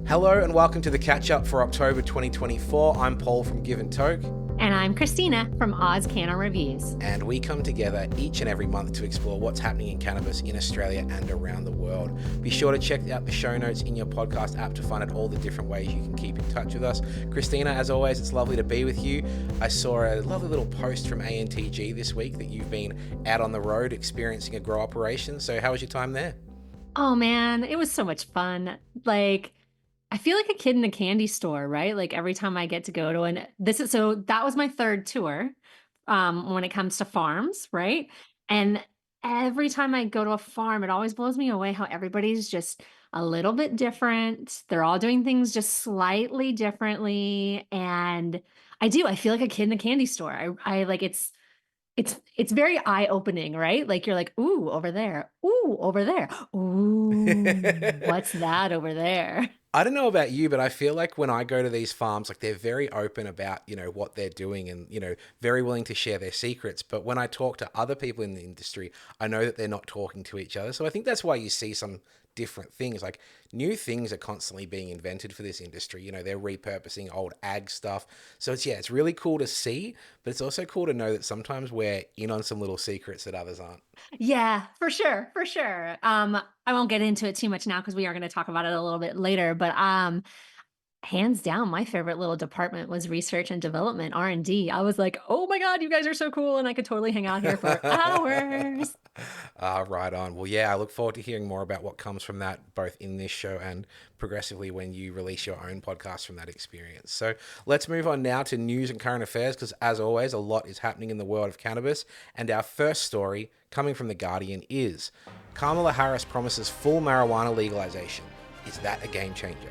Hello and welcome to the Catch-Up for October 2024. I'm Paul from Give and Toke. And I'm Christina from AusCannaReviews. And we come together each and every month to explore what's happening in cannabis in Australia and around the world. Be sure to check out the show notes in your podcast app to find out all the different ways you can keep in touch with us. Christina, as always, it's lovely to be with you. I saw a lovely little post from ANTG this week that you've been out on the road experiencing a grow operation. So how was your time there? Oh man, it was so much fun. I feel like a kid in a candy store, right? Like every time I get to go to that was my third tour when it comes to farms, right? And every time I go to a farm, it always blows me away how everybody's just a little bit different. They're all doing things just slightly differently. And I feel like a kid in a candy store. I like it's very eye-opening, right? Like you're like, ooh, over there. Ooh, over there. Ooh, what's that over there? I don't know about you, but I feel like when I go to these farms, like they're very open about, what they're doing and, very willing to share their secrets. But when I talk to other people in the industry, I know that they're not talking to each other. So I think that's why you see some different things. Like new things are constantly being invented for this industry. They're repurposing old ag stuff. So it's really cool to see, but it's also cool to know that sometimes we're in on some little secrets that others aren't. Yeah, for sure, for sure. I won't get into it too much now because we are going to talk about it a little bit later, but hands down, my favorite little department was research and development, R&D. I was like, oh my God, you guys are so cool. And I could totally hang out here for hours. Right on. Well, yeah, I look forward to hearing more about what comes from that, both in this show and progressively when you release your own podcast from that experience. So let's move on now to news and current affairs, because as always, a lot is happening in the world of cannabis. And our first story, coming from The Guardian, is Kamala Harris promises full marijuana legalization. Is that a game changer?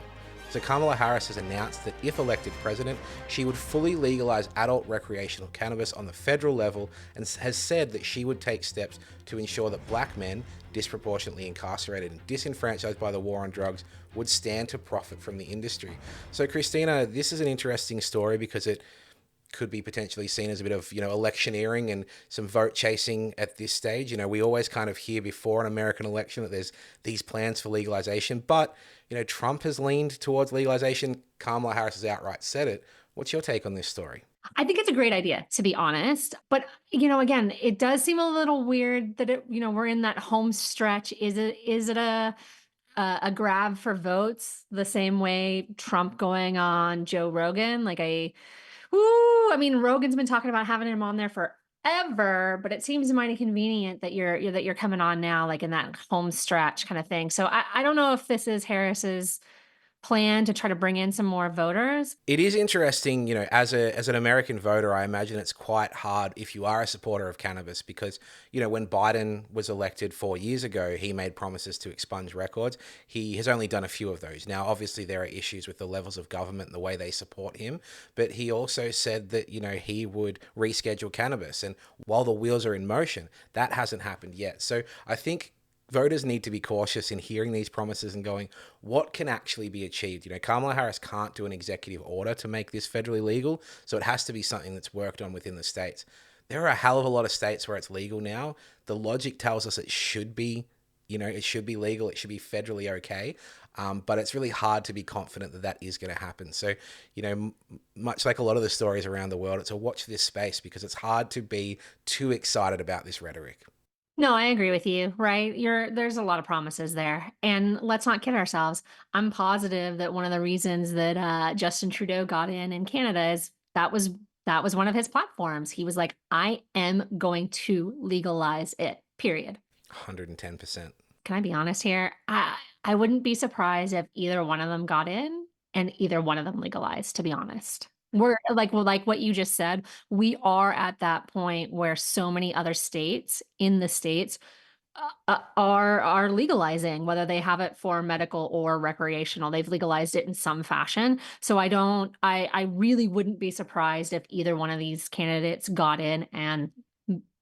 So Kamala Harris has announced that if elected president, she would fully legalize adult recreational cannabis on the federal level, and has said that she would take steps to ensure that black men, disproportionately incarcerated and disenfranchised by the war on drugs, would stand to profit from the industry. So Christina, this is an interesting story because it could be potentially seen as a bit of, electioneering and some vote chasing at this stage. We always kind of hear before an American election that there's these plans for legalization, but, Trump has leaned towards legalization. Kamala Harris has outright said it. What's your take on this story? I think it's a great idea, to be honest. But, again, it does seem a little weird that we're in that home stretch. Is it a grab for votes the same way Trump going on Joe Rogan? Rogan's been talking about having him on there forever, but it seems mighty convenient that you're coming on now, like in that home stretch kind of thing. So I don't know if this is Harris's plan to try to bring in some more voters. It is interesting, as an American voter, I imagine it's quite hard if you are a supporter of cannabis because, when Biden was elected 4 years ago, he made promises to expunge records. He has only done a few of those. Now, obviously, there are issues with the levels of government and the way they support him, but he also said that, he would reschedule cannabis. And while the wheels are in motion, that hasn't happened yet. So I think voters need to be cautious in hearing these promises and going, what can actually be achieved? Kamala Harris can't do an executive order to make this federally legal, so it has to be something that's worked on within the states. There are a hell of a lot of states where it's legal now. The logic tells us it should be, it should be legal, it should be federally okay, but it's really hard to be confident that that is going to happen. So, much like a lot of the stories around the world, it's a watch this space because it's hard to be too excited about this rhetoric. No, I agree with you, right? There's a lot of promises there. And let's not kid ourselves. I'm positive that one of the reasons that Justin Trudeau got in Canada is that was one of his platforms. He was like, I am going to legalize it, period. 110%. Can I be honest here? I wouldn't be surprised if either one of them got in and either one of them legalized, to be honest. Like what you just said, we are at that point where so many other states in the states are legalizing, whether they have it for medical or recreational. They've legalized it in some fashion. So I really wouldn't be surprised if either one of these candidates got in and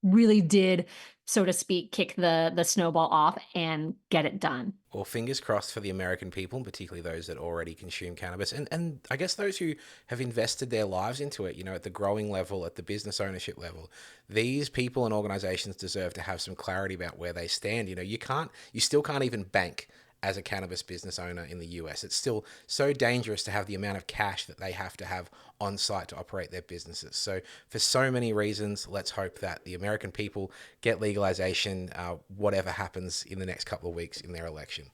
really did, so to speak, kick the snowball off and get it done. Well, fingers crossed for the American people, particularly those that already consume cannabis. And I guess those who have invested their lives into it, at the growing level, at the business ownership level, these people and organizations deserve to have some clarity about where they stand. You still can't even bank as a cannabis business owner in the US. It's still so dangerous to have the amount of cash that they have to have on site to operate their businesses. So for so many reasons, let's hope that the American people get legalization, whatever happens in the next couple of weeks in their election.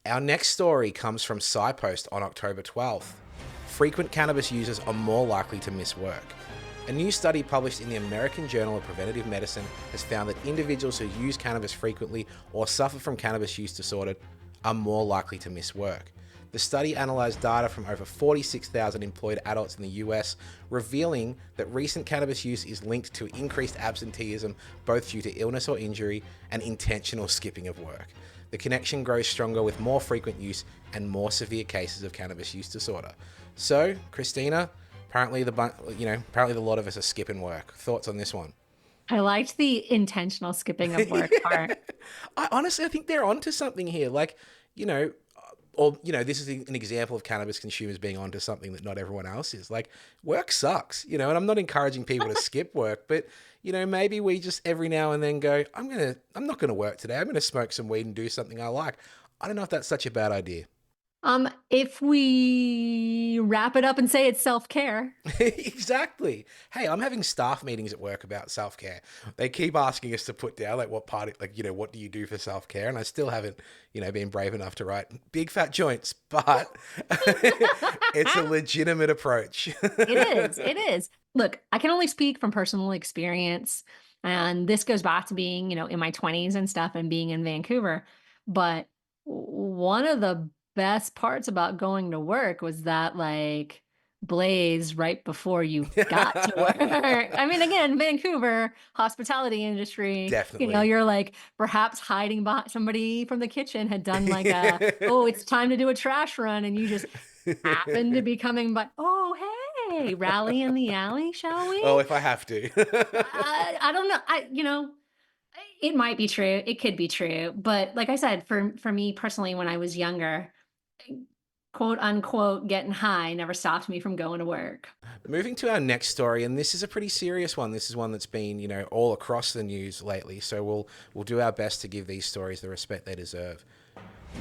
Our next story comes from SciPost on October 12th. Frequent cannabis users are more likely to miss work. A new study published in the American Journal of Preventive Medicine has found that individuals who use cannabis frequently or suffer from cannabis use disorder are more likely to miss work. The study analysed data from over 46,000 employed adults in the US, revealing that recent cannabis use is linked to increased absenteeism, both due to illness or injury and intentional skipping of work. The connection grows stronger with more frequent use and more severe cases of cannabis use disorder. So, Christina, apparently the lot of us are skipping work. Thoughts on this one? I liked the intentional skipping of work part. I think they're onto something here. Like, this is an example of cannabis consumers being onto something that not everyone else is. Like, work sucks, and I'm not encouraging people to skip work, but maybe we just every now and then go, I'm not gonna work today. I'm gonna smoke some weed and do something I like. I don't know if that's such a bad idea. If we wrap it up and say it's self-care. Exactly. Hey, I'm having staff meetings at work about self-care. They keep asking us to put down what what do you do for self-care? And I still haven't, been brave enough to write big fat joints, but it's a legitimate approach. It is. Look, I can only speak from personal experience. And this goes back to being, in my 20s and stuff and being in Vancouver. But one of the best parts about going to work was that blaze right before you got to work. I mean, again, Vancouver, hospitality industry, Definitely. you're perhaps hiding behind somebody from the kitchen had done oh, it's time to do a trash run. And you just happen to be coming by. Oh, hey, rally in the alley, shall we? Oh, if I have to. I don't know. It might be true. It could be true. But like I said, for me personally, when I was younger, quote unquote, getting high never stopped me from going to work. Moving to our next story, and this is a pretty serious one. This is one that's been, all across the news lately. So we'll do our best to give these stories the respect they deserve.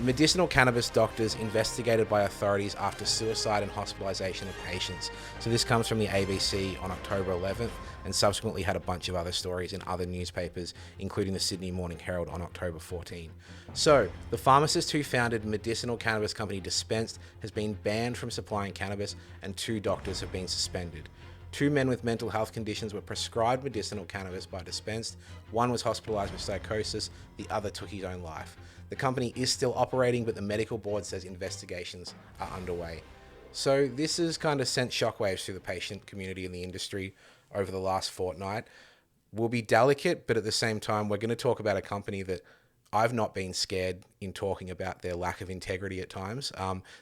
Medicinal cannabis doctors investigated by authorities after suicide and hospitalization of patients. So this comes from the ABC on October 11th and subsequently had a bunch of other stories in other newspapers, including the Sydney Morning Herald on October 14. So the pharmacist who founded medicinal cannabis company Dispensed has been banned from supplying cannabis, and 2 doctors have been suspended. 2 men with mental health conditions were prescribed medicinal cannabis by Dispensed. One was hospitalized with psychosis, the other took his own life. The company is still operating, but the medical board says investigations are underway. So this has kind of sent shockwaves through the patient community and the industry over the last fortnight. We'll be delicate, but at the same time, we're going to talk about a company that I've not been scared in talking about their lack of integrity at times.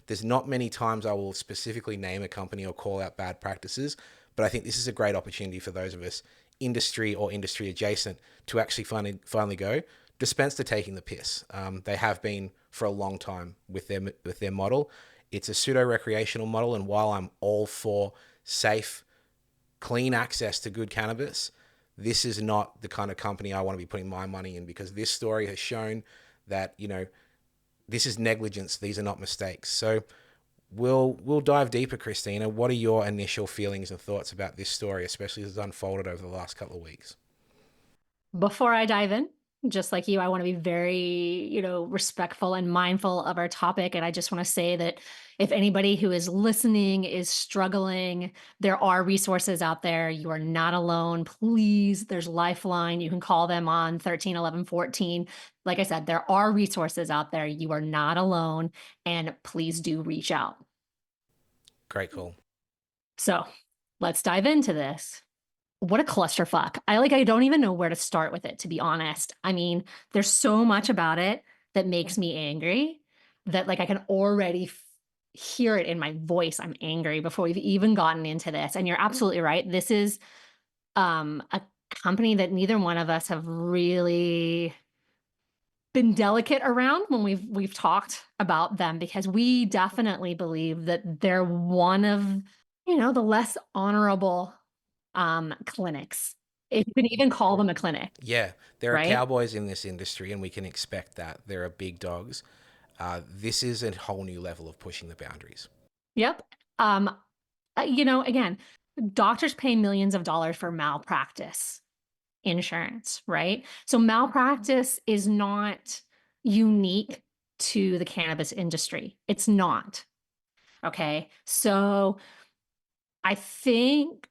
There's not many times I will specifically name a company or call out bad practices, but I think this is a great opportunity for those of us industry or industry adjacent to actually finally go, Dispensed are taking the piss. They have been for a long time with their model. It's a pseudo-recreational model, and while I'm all for safe, clean access to good cannabis, this is not the kind of company I want to be putting my money in, because this story has shown that, this is negligence. These are not mistakes. So we'll dive deeper, Christina. What are your initial feelings and thoughts about this story, especially as it's unfolded over the last couple of weeks? Before I dive in, just like you, I want to be very, respectful and mindful of our topic. And I just want to say that if anybody who is listening is struggling, there are resources out there. You are not alone. Please, there's Lifeline. You can call them on 13, 11, 14. Like I said, there are resources out there. You are not alone. And please do reach out. Great call. So let's dive into this. What a clusterfuck. I don't even know where to start with it, to be honest. I mean, there's so much about it that makes me angry that I can already hear it in my voice. I'm angry before we've even gotten into this. And you're absolutely right. This is a company that neither one of us have really been delicate around when we've talked about them, because we definitely believe that they're one of, the less honorable clinics If you can even call them a clinic, Yeah, there are right? cowboys in this industry, and we can expect that. There are big dogs. This is a whole new level of pushing the boundaries. Yep. Um, again, doctors pay millions of dollars for malpractice insurance, right? So malpractice is not unique to the cannabis industry. It's not. Okay. So I think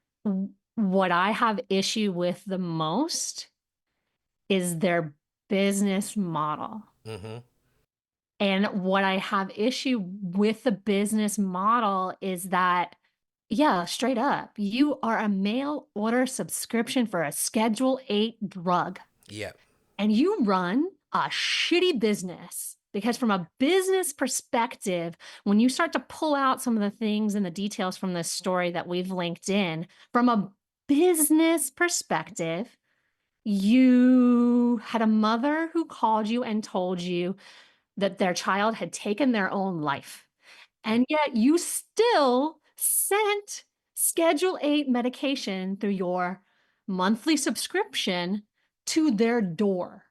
what I have issue with the most is their business model. Mm-hmm. And what I have issue with the business model is that, yeah, straight up, you are a mail order subscription for a Schedule 8 drug, Yeah, and you run a shitty business. Because from a business perspective, when you start to pull out some of the things and the details from this story that we've linked in, from a business perspective, you had a mother who called you and told you that their child had taken their own life. And yet you still sent Schedule 8 medication through your monthly subscription to their door.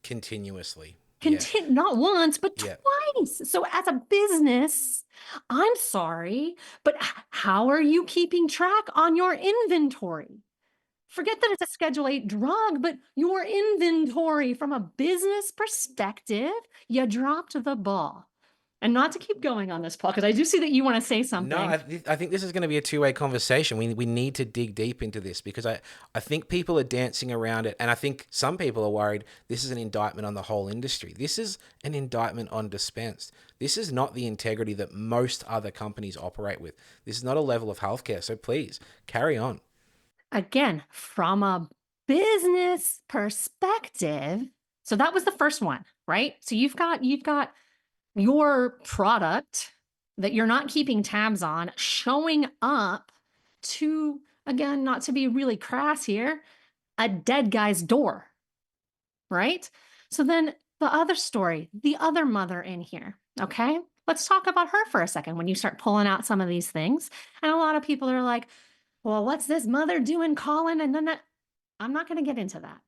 continuously. Yeah, Not once, but yeah. twice. So, as a business, I'm sorry, but how are you keeping track on your inventory? Forget that it's a Schedule 8 drug, but your inventory from a business perspective, you dropped the ball. And not to keep going on this, Paul, because I do see that you want to say No, something. I think this is going to be a two-way conversation. We need to dig deep into this because I think people are dancing around it, and I think some people are worried this is an indictment on the whole industry. This is an indictment on Dispensed. This is not the integrity that most other companies operate with. This is not a level of healthcare. So please carry on. Again, from a business perspective. So that was the first one, right? So you've got your product that you're not keeping tabs on showing up to, again, not to be really crass here, a dead guy's door, right? So then the other story, the other mother in here, okay? Let's talk about her for a second when you start pulling out some of these things. And a lot of people are like, well, what's this mother doing calling? And then I'm not going to get into that.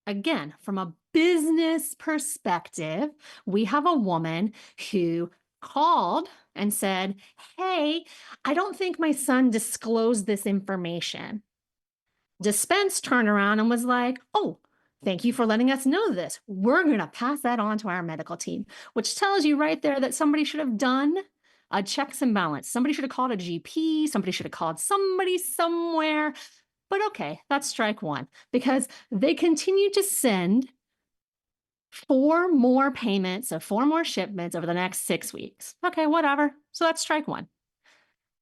Again, from a business perspective, we have a woman who called and said, hey, I don't think my son disclosed this information. Dispense turned around and was like, oh, thank you for letting us know this. We're going to pass that on to our medical team, which tells you right there that somebody should have done a checks and balance. Somebody should have called a GP. Somebody should have called somebody somewhere. But okay, that's strike one because they continue to send 4 more payments of 4 more shipments over the next 6 weeks. Okay, whatever. So that's strike one.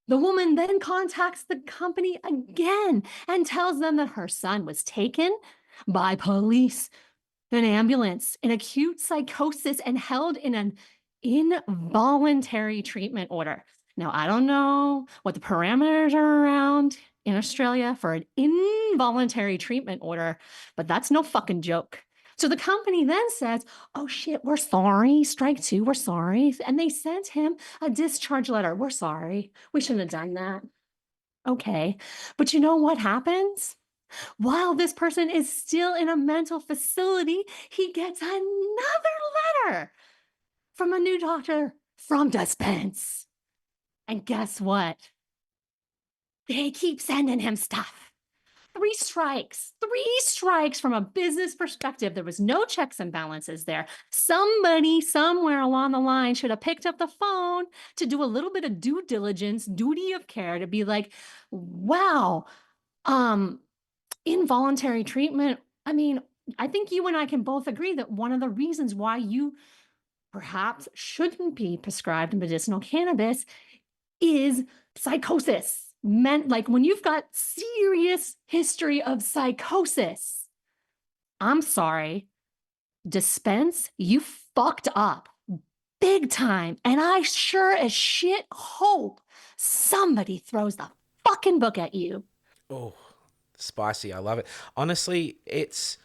The woman then contacts the company again and tells them that her son was taken by police, an ambulance, in acute psychosis, and held in an involuntary treatment order. Now, I don't know what the parameters are around in Australia for an involuntary treatment order, but that's no fucking joke. So the company then says, oh shit, we're sorry. Strike two, we're sorry. And they sent him a discharge letter. We're sorry. We shouldn't have done that. Okay. But you know what happens? While this person is still in a mental facility, he gets another letter from a new doctor from Dispense. And guess what? They keep sending him stuff. 3 strikes from a business perspective. There was no checks and balances there. Somebody somewhere along the line should have picked up the phone to do a little bit of due diligence, duty of care to be like, wow, involuntary treatment. I mean, I think you and I can both agree that one of the reasons why you perhaps shouldn't be prescribed medicinal cannabis is psychosis. Meant like when you've got serious history of psychosis, I'm sorry, Dispense, you fucked up big time. And I sure as shit hope somebody throws the fucking book at you. Oh, spicy. I love it. Honestly, it's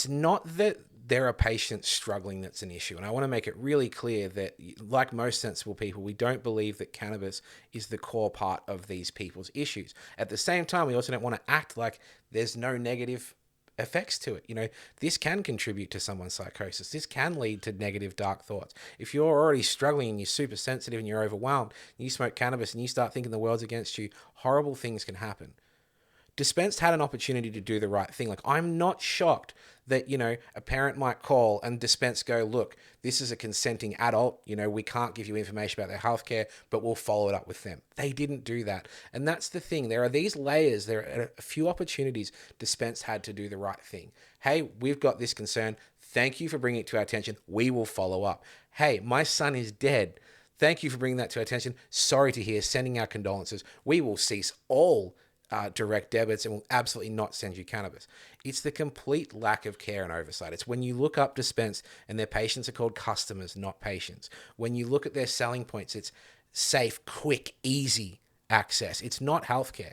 not that there are patients struggling that's an issue. And I want to make it really clear that, like most sensible people, we don't believe that cannabis is the core part of these people's issues. At the same time, we also don't want to act like there's no negative effects to it. You know, this can contribute to someone's psychosis. This can lead to negative, dark thoughts. If you're already struggling and you're super sensitive and you're overwhelmed, and you smoke cannabis and you start thinking the world's against you, horrible things can happen. Dispensed had an opportunity to do the right thing. Like, I'm not shocked that, you know, a parent might call and Dispensed go, look, this is a consenting adult. You know, we can't give you information about their healthcare, but we'll follow it up with them. They didn't do that. And that's the thing. There are these layers. There are a few opportunities Dispensed had to do the right thing. Hey, we've got this concern. Thank you for bringing it to our attention. We will follow up. Hey, my son is dead. Thank you for bringing that to our attention. Sorry to hear. Sending our condolences. We will cease all direct debits and will absolutely not send you cannabis. It's the complete lack of care and oversight. It's when you look up Dispensed and their patients are called customers, not patients. When you look at their selling points, it's safe, quick, easy access. It's not healthcare.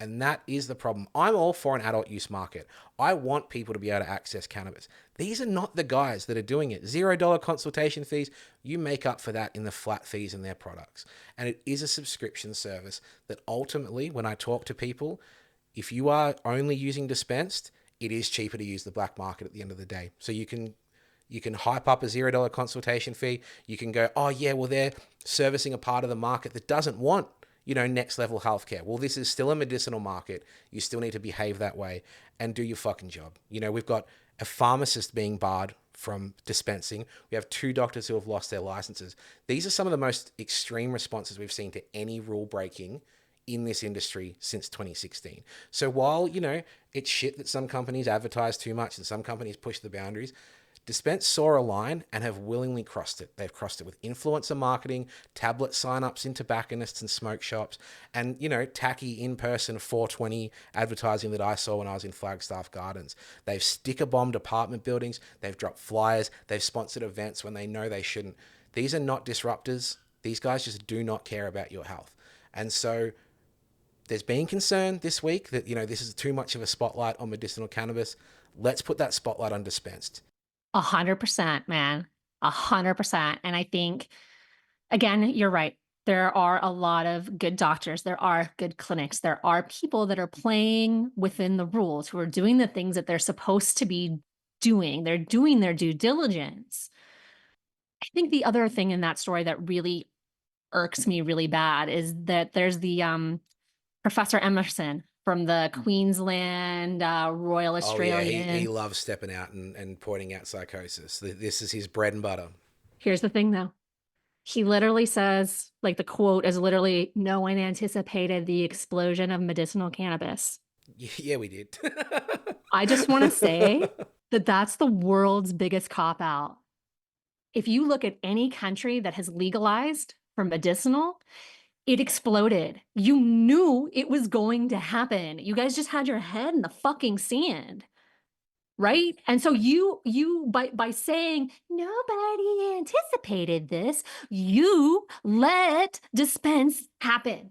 And that is the problem. I'm all for an adult use market. I want people to be able to access cannabis. These are not the guys that are doing it. $0 consultation fees, you make up for that in the flat fees in their products. And it is a subscription service that ultimately, when I talk to people, if you are only using Dispensed, it is cheaper to use the black market at the end of the day. So you can hype up a $0 consultation fee. You can go, oh yeah, well, they're servicing a part of the market that doesn't want, you know, next level healthcare. Well, this is still a medicinal market. You still need to behave that way and do your fucking job. You know, we've got a pharmacist being barred from dispensing. We have 2 doctors who have lost their licenses. These are some of the most extreme responses we've seen to any rule breaking in this industry since 2016. So while, you know, it's shit that some companies advertise too much and some companies push the boundaries, Dispensed saw a line and have willingly crossed it. They've crossed it with influencer marketing, tablet sign-ups in tobacconists and smoke shops, and, you know, tacky in-person 420 advertising that I saw when I was in Flagstaff Gardens. They've sticker-bombed apartment buildings. They've dropped flyers. They've sponsored events when they know they shouldn't. These are not disruptors. These guys just do not care about your health. And so there's been concern this week that, you know, this is too much of a spotlight on medicinal cannabis. Let's put that spotlight on Dispensed. 100%, man. 100%. And I think, again, you're right. There are a lot of good doctors. There are good clinics. There are people that are playing within the rules, who are doing the things that they're supposed to be doing. They're doing their due diligence. I think the other thing in that story that really irks me really bad is that there's the Professor Emerson from the Queensland Royal Oh yeah, Australian. he loves stepping out and pointing out psychosis. This is his bread and butter. Here's the thing though. He literally says, like, the quote is literally, no one anticipated the explosion of medicinal cannabis. Yeah, we did. I just want to say that that's the world's biggest cop out. If you look at any country that has legalized for medicinal, it exploded. You knew it was going to happen. You guys just had your head in the fucking sand. Right? And so you by saying nobody anticipated this, you let dispense happen.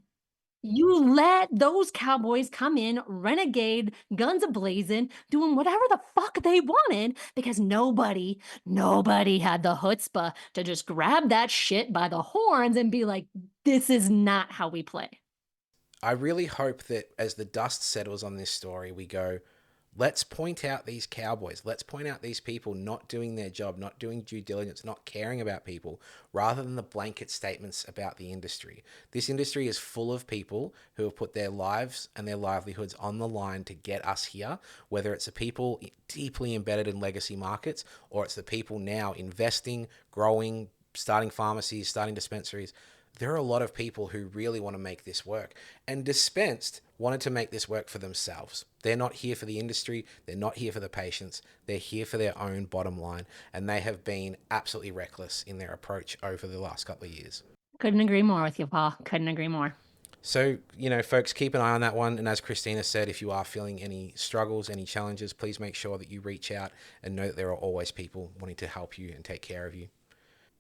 You let those cowboys come in, renegade, guns a-blazing, doing whatever the fuck they wanted because nobody had the chutzpah to just grab that shit by the horns and be like, this is not how we play. I really hope that as the dust settles on this story, we go, let's point out these cowboys. Let's point out these people not doing their job, not doing due diligence, not caring about people, rather than the blanket statements about the industry. This industry is full of people who have put their lives and their livelihoods on the line to get us here, whether it's the people deeply embedded in legacy markets or it's the people now investing, growing, starting pharmacies, starting dispensaries. There are a lot of people who really want to make this work. And Dispensed wanted to make this work for themselves. They're not here for the industry. They're not here for the patients. They're here for their own bottom line. And they have been absolutely reckless in their approach over the last couple of years. Couldn't agree more with you, Paul. Couldn't agree more. So, you know, folks, keep an eye on that one. And as Christina said, if you are feeling any struggles, any challenges, please make sure that you reach out and know that there are always people wanting to help you and take care of you.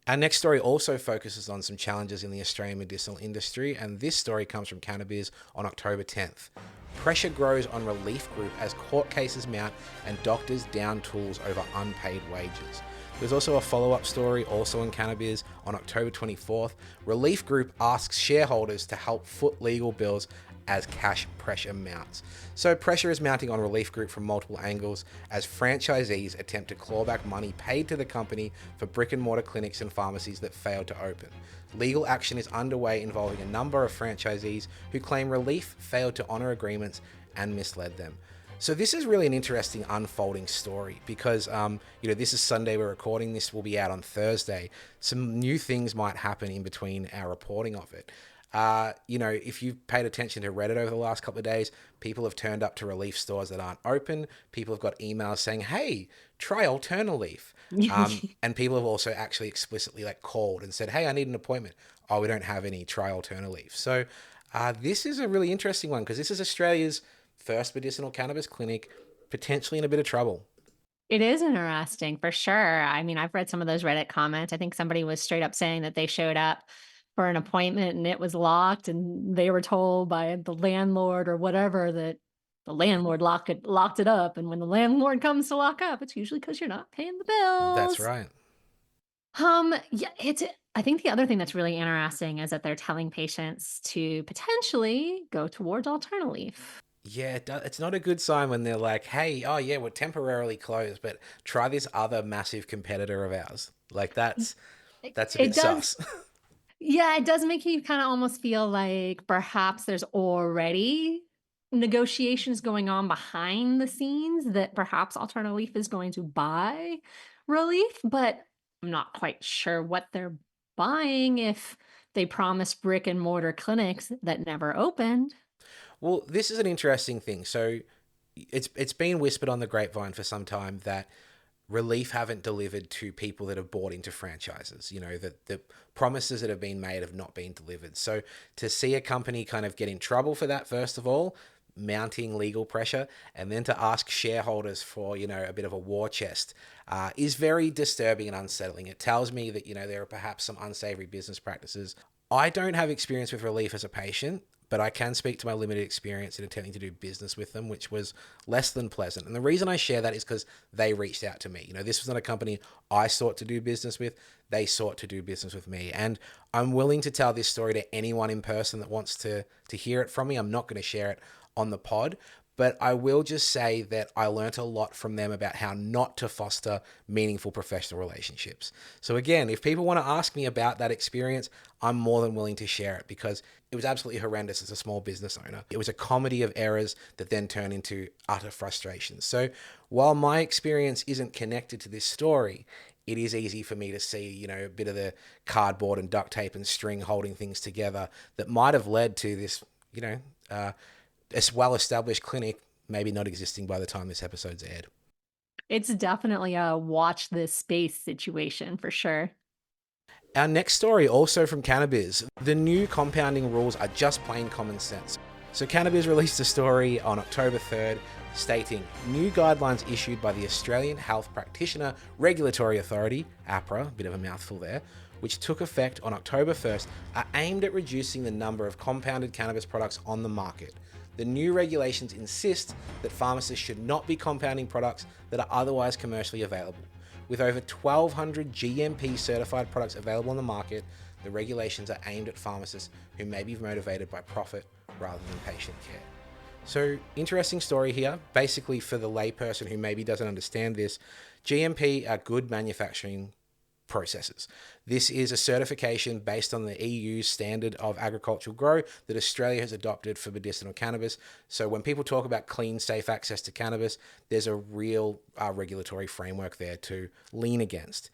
Our next story also focuses on some challenges in the Australian medicinal industry, and this story comes from Cannabis on October 10th. Pressure grows on Releaf Group as court cases mount and doctors down tools over unpaid wages. There's also a follow-up story, also in Cannabis, on October 24th. Releaf Group asks shareholders to help foot legal bills as cash pressure mounts. So pressure is mounting on Releaf Group from multiple angles as franchisees attempt to claw back money paid to the company for brick and mortar clinics and pharmacies that failed to open. Legal action is underway involving a number of franchisees who claim Releaf failed to honor agreements and misled them. So this is really an interesting unfolding story because, this is Sunday we're recording. This will be out on Thursday. Some new things might happen in between our reporting of it. If you've paid attention to Reddit over the last couple of days, people have turned up to Relief stores that aren't open. People have got emails saying, hey, try Alternaleaf. And people have also actually explicitly called and said, hey, I need an appointment. Oh, we don't have any, try Alternaleaf. So this is a really interesting one because this is Australia's first medicinal cannabis clinic, potentially in a bit of trouble. It is interesting for sure. I mean, I've read some of those Reddit comments. I think somebody was straight up saying that they showed up for an appointment and it was locked and they were told by the landlord or whatever that the landlord locked it up. And when the landlord comes to lock up, it's usually because you're not paying the That's bills. right. Yeah, I think the other thing that's really interesting is that they're telling patients to potentially go towards Alternaleaf. Yeah, it's not a good sign when they're like, hey, oh yeah, we're temporarily closed, but try this other massive competitor of ours. That's a It bit does. sus. Yeah, it does make you kind of almost feel like perhaps there's already negotiations going on behind the scenes that perhaps Alternative is going to buy Relief, but I'm not quite sure what they're buying if they promised brick and mortar clinics that never opened. Well, this is an interesting thing. So it's been whispered on the grapevine for some time that Relief haven't delivered to people that have bought into franchises. That the promises that have been made have not been delivered. So to see a company kind of get in trouble for that, first of all, mounting legal pressure, and then to ask shareholders for, a bit of a war chest, is very disturbing and unsettling. It tells me that, there are perhaps some unsavory business practices. I don't have experience with Relief as a patient, but I can speak to my limited experience in attempting to do business with them, which was less than pleasant. And the reason I share that is because they reached out to me. This was not a company I sought to do business with. They sought to do business with me. And I'm willing to tell this story to anyone in person that wants to hear it from me. I'm not going to share it on the pod, but I will just say that I learnt a lot from them about how not to foster meaningful professional relationships. So again, if people want to ask me about that experience, I'm more than willing to share it because it was absolutely horrendous as a small business owner. It was a comedy of errors that then turned into utter frustration. So while my experience isn't connected to this story, it is easy for me to see, a bit of the cardboard and duct tape and string holding things together that might have led to this, a well-established clinic maybe not existing by the time this episode's aired. It's definitely a watch this space situation for sure. Our next story, also from Cannabis. The new compounding rules are just plain common sense. So Cannabis released a story on October 3rd stating new guidelines issued by the Australian Health Practitioner Regulatory Authority, APRA, a bit of a mouthful there, which took effect on October 1st, are aimed at reducing the number of compounded cannabis products on the market. The new regulations insist that pharmacists should not be compounding products that are otherwise commercially available. With over 1,200 GMP certified products available on the market, the regulations are aimed at pharmacists who may be motivated by profit rather than patient care. So, interesting story here. Basically, for the layperson who maybe doesn't understand this, GMP are good manufacturing processes. This is a certification based on the EU's standard of agricultural grow that Australia has adopted for medicinal cannabis. So when people talk about clean, safe access to cannabis, there's a real regulatory framework there to lean against.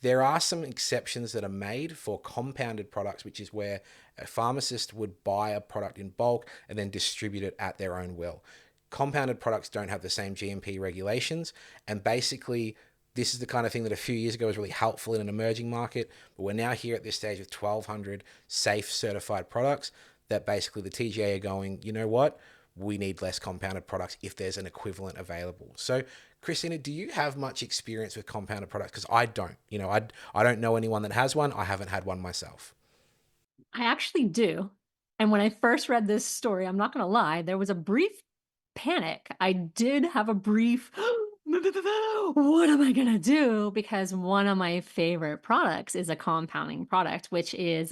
There are some exceptions that are made for compounded products, which is where a pharmacist would buy a product in bulk and then distribute it at their own will. Compounded products don't have the same GMP regulations, and basically this is the kind of thing that a few years ago was really helpful in an emerging market, but we're now here at this stage with 1,200 safe certified products that basically the TGA are going, you know what? We need less compounded products if there's an equivalent available. So Christina, do you have much experience with compounded products? Because I don't. I don't know anyone that has one. I haven't had one myself. I actually do. And when I first read this story, I'm not going to lie, there was a brief panic. I did have a brief, what am I going to do? Because one of my favorite products is a compounding product, which is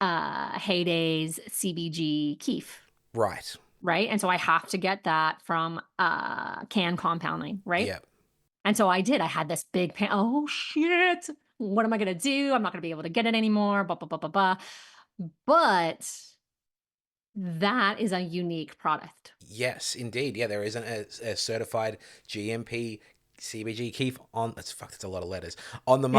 Heyday's CBG Keef, Right. right? And so I have to get that from Can Compounding, right? Yeah. And so I did. I had this big pan. Oh shit! What am I gonna do? I'm not gonna be able to get it anymore. Blah blah blah blah blah. But that is a unique product. Yes, indeed. Yeah, there isn't a certified GMP CBG keef on. That's a lot of letters on the It is.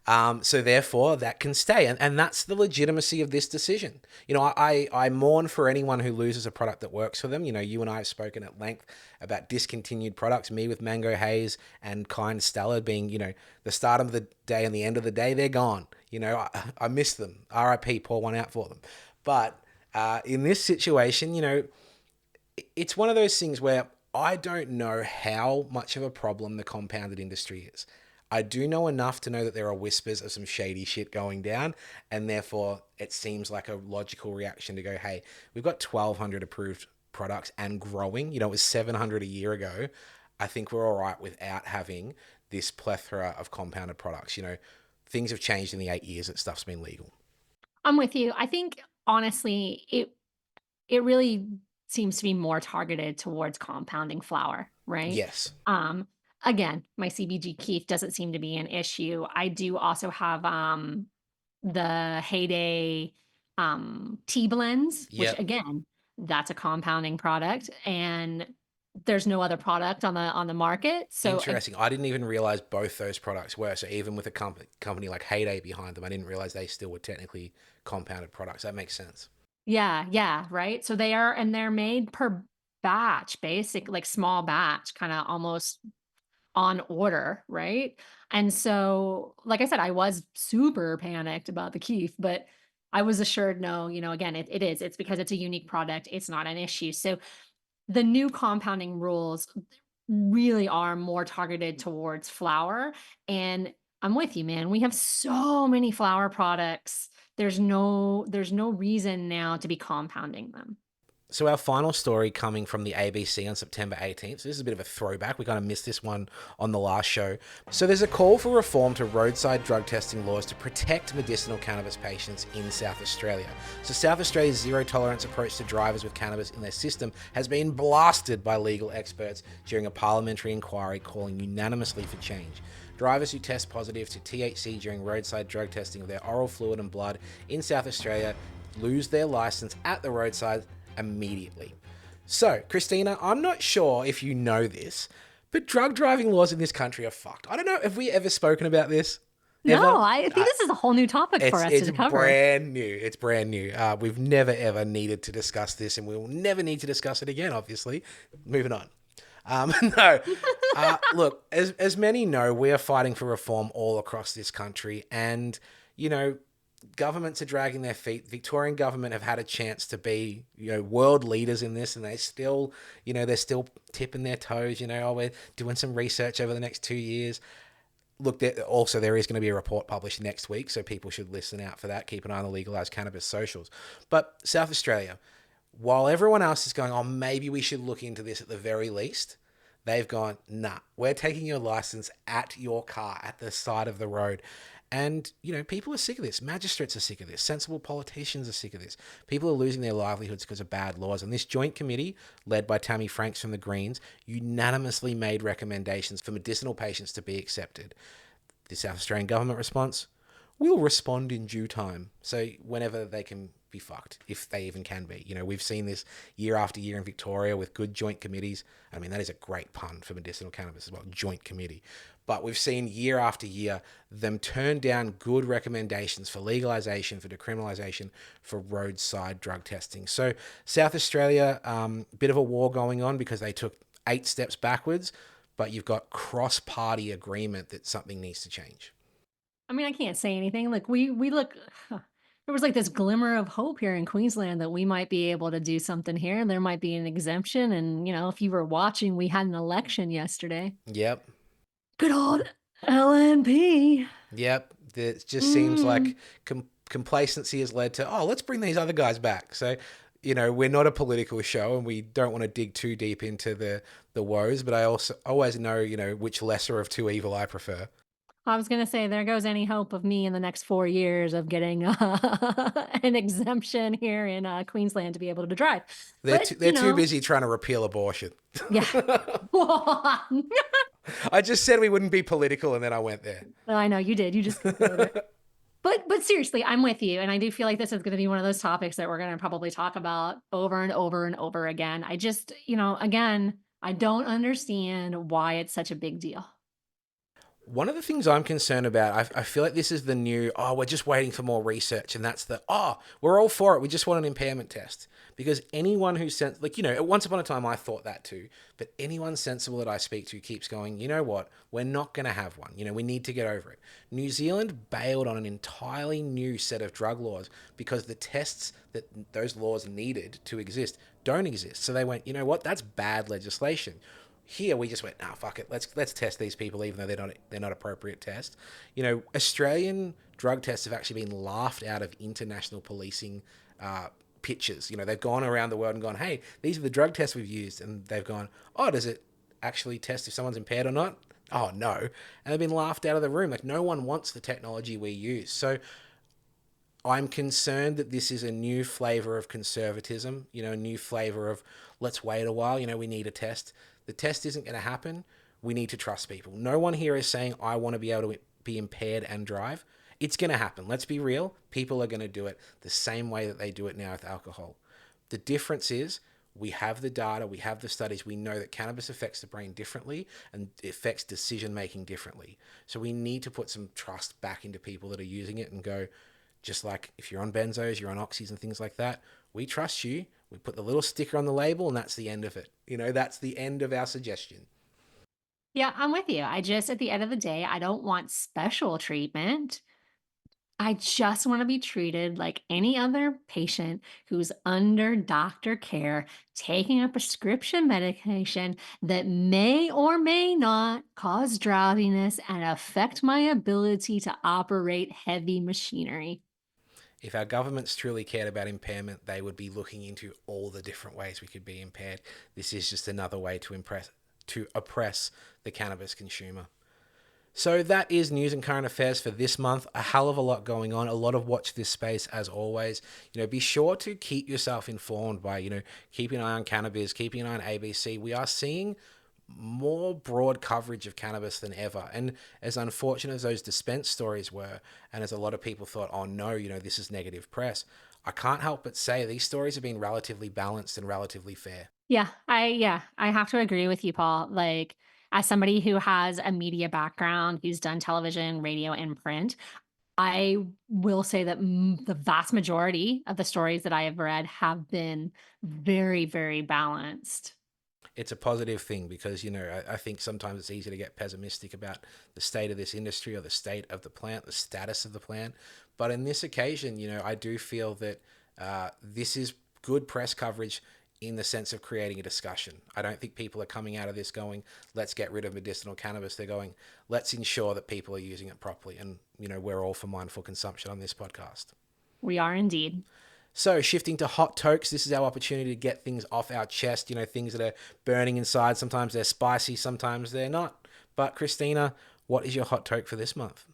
market. So therefore, that can stay, and that's the legitimacy of this decision. I mourn for anyone who loses a product that works for them. You and I have spoken at length about discontinued products. Me with Mango Haze and Kind Stella being, the start of the day and the end of the day, they're gone. I miss them. RIP. Pour one out for them. But in this situation, it's one of those things where I don't know how much of a problem the compounded industry is. I do know enough to know that there are whispers of some shady shit going down, and therefore it seems like a logical reaction to go, hey, we've got 1,200 approved products and growing. It was 700 a year ago. I think we're all right without having this plethora of compounded products. Things have changed in the 8 years that stuff's been legal. I'm with you. I think honestly, it really seems to be more targeted towards compounding flour, right? Yes. Um, Again, my CBG Keef doesn't seem to be an issue. I do also have the Heyday tea blends, which Yep. again, that's a compounding product, and there's no other product on the market. So Interesting. I didn't even realize both those products were. So even with a company like Heyday behind them, I didn't realize they still were technically compounded products. That makes sense. yeah, yeah, right. So they are, and they're made per batch, basic, like small batch, kind of almost on order, right? And so, like I said, I was super panicked about the Keef, but I was assured, no, again, it is. It's because it's a unique product. It's not an issue. So the new compounding rules really are more targeted towards flour. And I'm with you, man. We have so many flour products. There's no reason now to be compounding them. So our final story coming from the ABC on September 18th. So this is a bit of a throwback. We kind of missed this one on the last show. So there's a call for reform to roadside drug testing laws to protect medicinal cannabis patients in South Australia. So South Australia's zero tolerance approach to drivers with cannabis in their system has been blasted by legal experts during a parliamentary inquiry calling unanimously for change. Drivers who test positive to THC during roadside drug testing of their oral fluid and blood in South Australia lose their license at the roadside immediately. So, Christina, I'm not sure if you know this, but drug driving laws in this country are fucked. I don't know, have we ever spoken about this? No, Ever? I think this is a whole new topic for us It's to cover. brand new. It's brand new. We've never ever needed to discuss this, and we will never need to discuss it again. Obviously, moving on. No, look, as many know, we are fighting for reform all across this country, and governments are dragging their feet. Victorian government have had a chance to be, world leaders in this, and they still, they're still tipping their toes. Oh, we're doing some research over the next 2 years. Look, there is going to be a report published next week, so people should listen out for that. Keep an eye on the legalized cannabis socials. But South Australia, while everyone else is going, oh, maybe we should look into this at the very least, they've gone, nah, we're taking your license at your car, at the side of the road. And, people are sick of this. Magistrates are sick of this. Sensible politicians are sick of this. People are losing their livelihoods because of bad laws. And this joint committee, led by Tammy Franks from the Greens, unanimously made recommendations for medicinal patients to be accepted. The South Australian government response, we'll respond in due time. So whenever they can be fucked, if they even can be. We've seen this year after year in Victoria with good joint committees. I mean, that is a great pun for medicinal cannabis as well, joint committee. But we've seen year after year them turn down good recommendations for legalisation, for decriminalisation, for roadside drug testing. So South Australia, bit of a war going on because they took 8 steps backwards, but you've got cross-party agreement that something needs to change. I mean, I can't say anything. Like we look there was like this glimmer of hope here in Queensland that we might be able to do something here. There might be an exemption. And, if you were watching, we had an election yesterday. Yep. Good old LNP. Yep. It just seems Mm. like complacency has led to, oh, let's bring these other guys back. So, we're not a political show and we don't want to dig too deep into the woes, but I also always know, which lesser of two evil I prefer. I was gonna say, there goes any hope of me in the next 4 years of getting, an exemption here in, Queensland to be able to drive. But, They're too busy trying to repeal abortion. yeah. I just said we wouldn't be political and then I went there. I know, you did, you just considered it. But seriously, I'm with you, and I do feel like this is gonna be one of those topics that we're gonna probably talk about over and over and over again. I just, again, I don't understand why it's such a big deal. One of the things I'm concerned about, I feel like this is the new, oh, we're just waiting for more research. And that's we're all for it. We just want an impairment test. Because anyone who's, at once upon a time, I thought that too. But anyone sensible that I speak to keeps going, you know what? We're not going to have one. We need to get over it. New Zealand bailed on an entirely new set of drug laws because the tests that those laws needed to exist don't exist. So they went, you know what? That's bad legislation. Here we just went, nah, fuck it. Let's test these people, even though they're not appropriate tests. Australian drug tests have actually been laughed out of international policing pitches. They've gone around the world and gone, hey, these are the drug tests we've used, and they've gone, oh, does it actually test if someone's impaired or not? Oh no, and they've been laughed out of the room. Like no one wants the technology we use. So I'm concerned that this is a new flavor of conservatism, a new flavor of let's wait a while, we need a test. The test isn't going to happen. We need to trust people. No one here is saying, I want to be able to be impaired and drive. It's going to happen. Let's be real. People are going to do it the same way that they do it now with alcohol. The difference is we have the data, we have the studies, we know that cannabis affects the brain differently and affects decision making differently. So we need to put some trust back into people that are using it and go, just like if you're on benzos, you're on oxys and things like that, we trust you. We put the little sticker on the label and that's the end of it. That's the end of our suggestion. Yeah, I'm with you. At the end of the day, I don't want special treatment. I just want to be treated like any other patient who's under doctor care, taking a prescription medication that may or may not cause drowsiness and affect my ability to operate heavy machinery. If our governments truly cared about impairment, they would be looking into all the different ways we could be impaired. This is just another way to oppress the cannabis consumer. So that is news and current affairs for this month. A hell of a lot going on. A lot of watch this space as always. Be sure to keep yourself informed by, keeping an eye on Cannabis, keeping an eye on ABC. We are seeing more broad coverage of cannabis than ever. And as unfortunate as those dispense stories were, and as a lot of people thought, oh no, this is negative press, I can't help but say these stories have been relatively balanced and relatively fair. I have to agree with you, Paul. Like, as somebody who has a media background, who's done television, radio, and print, I will say that the vast majority of the stories that I have read have been very, very balanced. It's a positive thing because, I think sometimes it's easy to get pessimistic about the state of this industry or the state of the plant, the status of the plant. But in this occasion, I do feel that this is good press coverage in the sense of creating a discussion. I don't think people are coming out of this going, let's get rid of medicinal cannabis. They're going, let's ensure that people are using it properly. And, we're all for mindful consumption on this podcast. We are indeed. So, shifting to hot tokes, this is our opportunity to get things off our chest, things that are burning inside. Sometimes they're spicy, sometimes they're not. But, Christina, what is your hot toke for this month?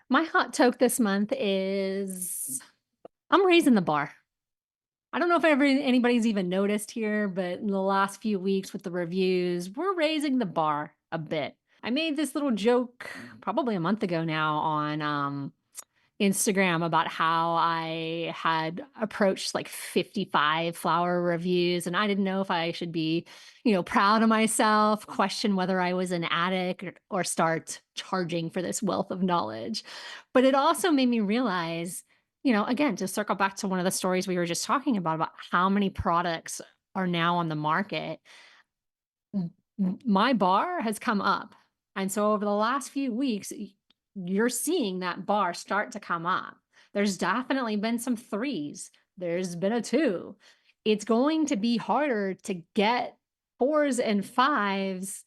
My hot toke this month is I'm raising the bar. I don't know if anybody's even noticed here, but in the last few weeks with the reviews, we're raising the bar a bit. I made this little joke probably a month ago now on Instagram about how I had approached like 55 flower reviews and I didn't know if I should be, proud of myself, question whether I was an addict or start charging for this wealth of knowledge. But it also made me realize, again, to circle back to one of the stories we were just talking about how many products are now on the market. My bar has come up. And so over the last few weeks, you're seeing that bar start to come up. There's definitely been some threes. There's been a two. It's going to be harder to get fours and fives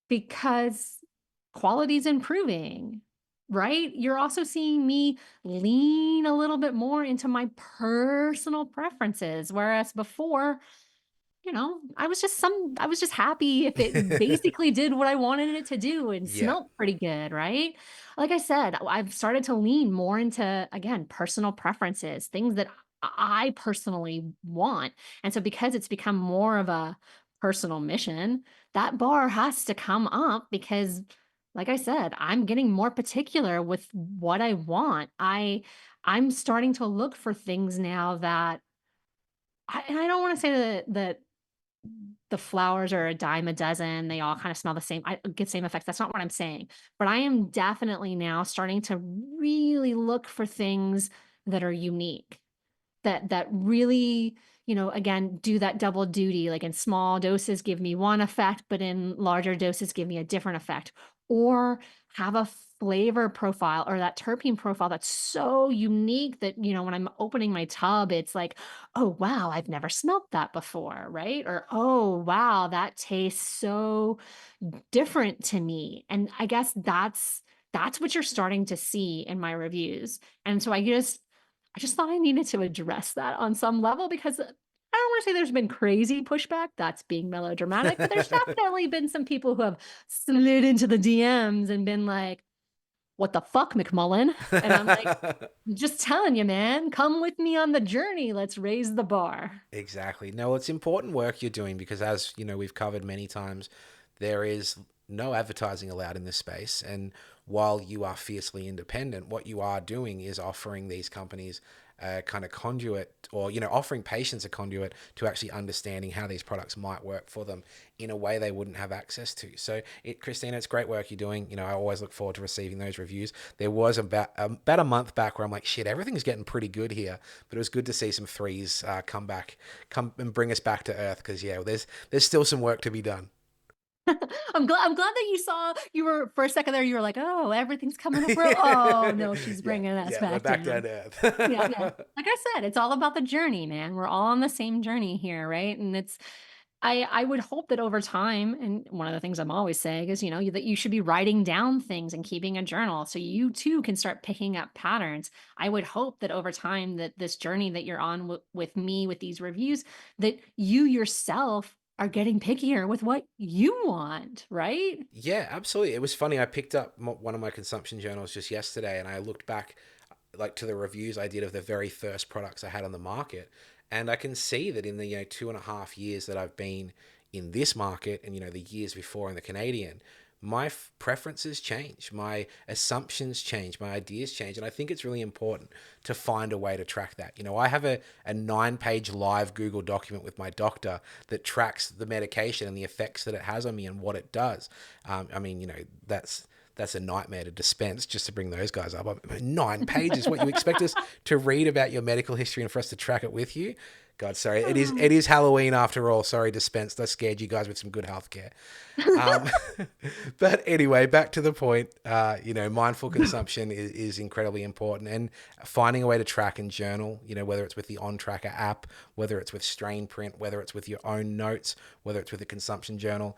because quality's improving, right? You're also seeing me lean a little bit more into my personal preferences, whereas before, I was just happy if it basically did what I wanted it to do and Yeah. smelled pretty good, right? Like I said, I've started to lean more into, again, personal preferences, things that I personally want. And so because it's become more of a personal mission, that bar has to come up because like I said, I'm getting more particular with what I want. I'm starting to look for things now that and I don't want to say that the flowers are a dime a dozen, they all kind of smell the same, I get same effects, that's not what I'm saying, but I am definitely now starting to really look for things that are unique. That really, again, do that double duty, like in small doses give me one effect, but in larger doses give me a different effect. Or have a flavor profile or that terpene profile that's so unique that, when I'm opening my tub, it's like, oh wow, I've never smelled that before, right? Or oh wow, that tastes so different to me. And I guess that's what you're starting to see in my reviews. And so I just thought I needed to address that on some level because I don't want to say there's been crazy pushback. That's being melodramatic, but there's definitely been some people who have slid into the DMs and been like, "What the fuck, McMullen?" And I'm like, "Just telling you, man, come with me on the journey. Let's raise the bar." Exactly. No, it's important work you're doing because, as you know, we've covered many times, there is no advertising allowed in this space. And while you are fiercely independent, what you are doing is offering these companies a kind of conduit, or offering patients a conduit to actually understanding how these products might work for them in a way they wouldn't have access to. So, Christina, it's great work you're doing. I always look forward to receiving those reviews. There was about a month back where I'm like, shit, everything's getting pretty good here, but it was good to see some threes come and bring us back to earth because yeah, there's still some work to be done. I'm glad that you were for a second there, you were like, "Oh, everything's coming up real." Oh, no, she's Yeah, bringing us yeah, we're back back down down. to Yeah, yeah. earth. Like I said, it's all about the journey, man. We're all on the same journey here, right? And I would hope that over time, and one of the things I'm always saying is, that you should be writing down things and keeping a journal so you too can start picking up patterns. I would hope that over time that this journey that you're on with me with these reviews, that you yourself are getting pickier with what you want, right? Yeah, absolutely. It was funny. I picked up one of my consumption journals just yesterday, and I looked back, like to the reviews I did of the very first products I had on the market, and I can see that in the 2.5 years that I've been in this market, and the years before in the Canadian, my preferences change, my assumptions change, my ideas change, and I think it's really important to find a way to track that. I have a 9-page live Google document with my doctor that tracks the medication and the effects that it has on me and what it does. I mean, that's a nightmare to dispense, just to bring those guys up. 9 pages, what you expect us to read about your medical history and for us to track it with you? God, sorry. It is Halloween after all. Sorry, Dispensed. I scared you guys with some good healthcare. Um, but anyway, back to the point. Mindful consumption is incredibly important, and finding a way to track and journal. Whether it's with the On Tracker app, whether it's with Strain Print, whether it's with your own notes, whether it's with a consumption journal.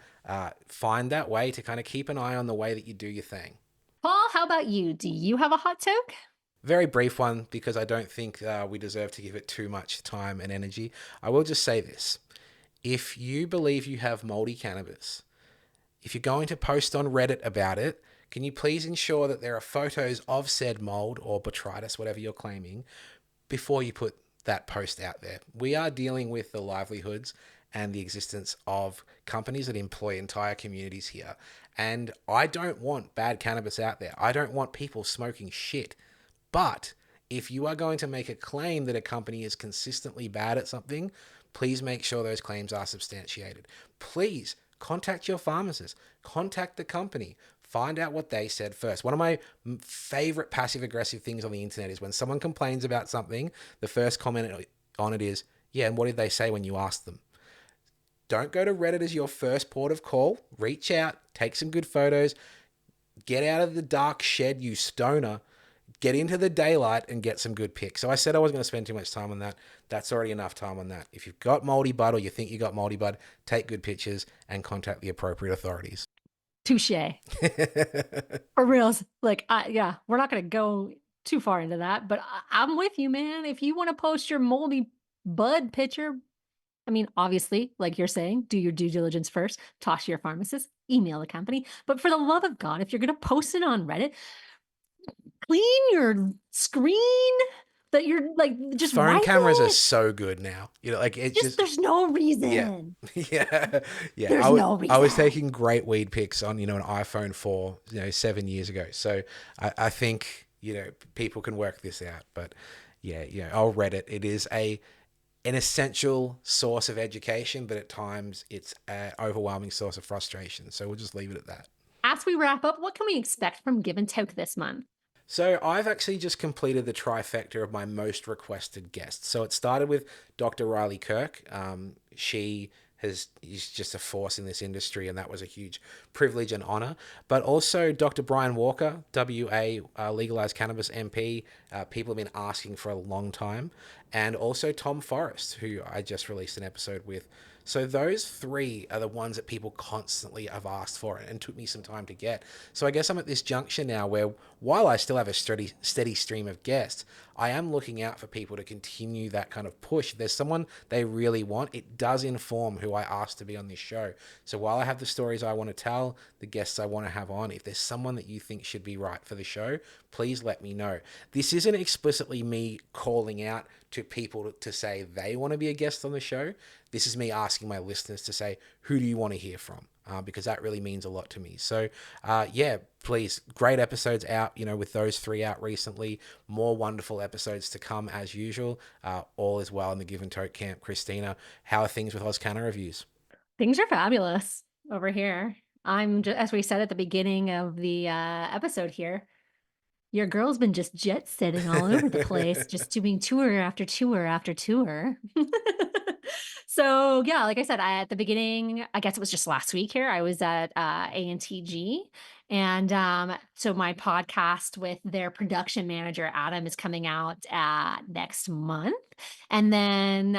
Find that way to kind of keep an eye on the way that you do your thing. Paul, how about you? Do you have a hot toke? Very brief one because I don't think we deserve to give it too much time and energy. I will just say this. If you believe you have moldy cannabis, if you're going to post on Reddit about it, can you please ensure that there are photos of said mold or botrytis, whatever you're claiming, before you put that post out there? We are dealing with the livelihoods and the existence of companies that employ entire communities here. And I don't want bad cannabis out there. I don't want people smoking shit. But if you are going to make a claim that a company is consistently bad at something, please make sure those claims are substantiated. Please contact your pharmacist, contact the company, find out what they said first. One of my favorite passive aggressive things on the internet is when someone complains about something, the first comment on it is, yeah, and what did they say when you asked them? Don't go to Reddit as your first port of call. Reach out, take some good photos, get out of the dark shed, you stoner. get into the daylight and get some good pics. So I said I wasn't going to spend too much time on that. That's already enough time on that. If you've got moldy bud or you think you got moldy bud, take good pictures and contact the appropriate authorities. Touche. For reals. Like, yeah, we're not going to go too far into that, but I'm with you, man. If you want to post your moldy bud picture, I mean, obviously, like you're saying, do your due diligence first, talk to your pharmacist, email the company. But for the love of God, if you're going to post it on Reddit, clean your screen that you're like, just Phone wipe cameras are it. so good now. You know, like it's just There's no yeah. reason. Yeah. Yeah. There's no I was reason. taking great weed pics on, an iPhone 4, 7 years ago. So I think, people can work this out. But yeah, I'll Reddit. It is an essential source of education, but at times it's an overwhelming source of frustration. So we'll just leave it at that. As we wrap up, what can we expect from Give and Toke this month? So I've actually just completed the trifecta of my most requested guests. So it started with Dr. Riley Kirk. She is just a force in this industry, and that was a huge privilege and honor. But also Dr. Brian Walker, WA legalized cannabis MP. People have been asking for a long time. And also Tom Forrest, who I just released an episode with. So those three are the ones that people constantly have asked for and took me some time to get. So I guess I'm at this junction now where while I still have a steady stream of guests, I am looking out for people to continue that kind of push. If there's someone they really want, it does inform who I ask to be on this show. So while I have the stories I want to tell, the guests I want to have on, if there's someone that you think should be right for the show, please let me know. This isn't explicitly me calling out to people to say they want to be a guest on the show. This is me asking my listeners to say, who do you want to hear from? Because that really means a lot to me. So, yeah, please, great episodes out, with those three out recently. More wonderful episodes to come as usual. All is well in the Give and Toke camp. Christina, how are things with AusCannaReviews? Things are fabulous over here. I'm just, as we said at the beginning of the episode here, your girl's been just jet setting all over the place, just doing tour after tour after tour. So yeah, like I said, at the beginning, I guess it was just last week here, I was at ANTG. And so my podcast with their production manager, Adam, is coming out next month. And then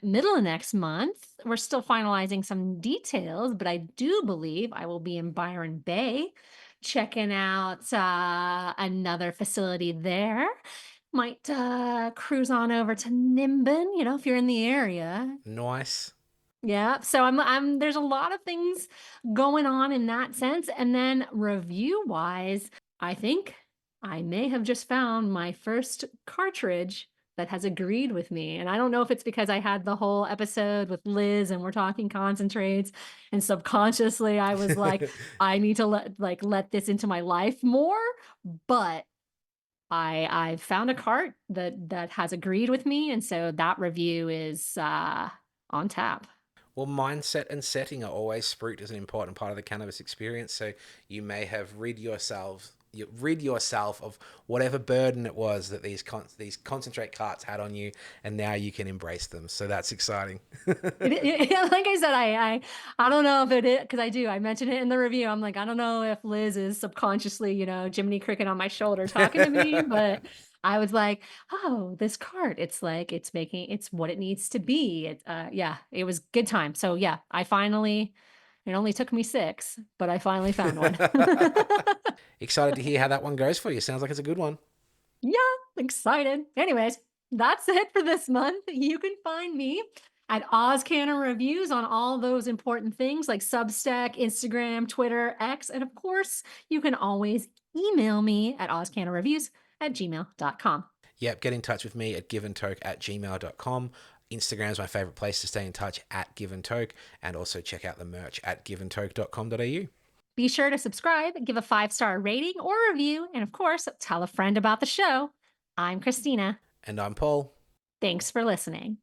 middle of next month, we're still finalizing some details, but I do believe I will be in Byron Bay checking out another facility there. Might cruise on over to Nimbin, if you're in the area. Nice. Yeah, so I'm there's a lot of things going on in that sense. And then review-wise, I think I may have just found my first cartridge that has agreed with me. And I don't know if it's because I had the whole episode with Liz and we're talking concentrates, and subconsciously I was like, I need to let this into my life more, but I found a cart that has agreed with me, and so that review is on tap. Well, mindset and setting are always spruiked as an important part of the cannabis experience. So you may have rid yourself of whatever burden it was that these concentrate carts had on you, and now you can embrace them. So that's exciting. Like I said, I don't know if it is, because I mentioned it in the review. I'm like, I don't know if Liz is subconsciously, Jiminy Cricket on my shoulder talking to me, but I was like, oh, this cart, it's like, it's what it needs to be. Yeah, it was good time. So yeah, it only took me 6, but I finally found one. Excited to hear how that one goes for you. Sounds like it's a good one. Yeah, excited. Anyways, that's it for this month. You can find me at AusCannaReviews on all those important things like Substack, Instagram, Twitter, X, and of course, you can always email me at AusCannaReviews@gmail.com. Yep, get in touch with me at giveandtoke@gmail.com. Instagram is my favorite place to stay in touch at giveandtoke, and also check out the merch at giveandtoke.com.au. Be sure to subscribe, give a 5-star rating or review, and of course, tell a friend about the show. I'm Christina. And I'm Paul. Thanks for listening.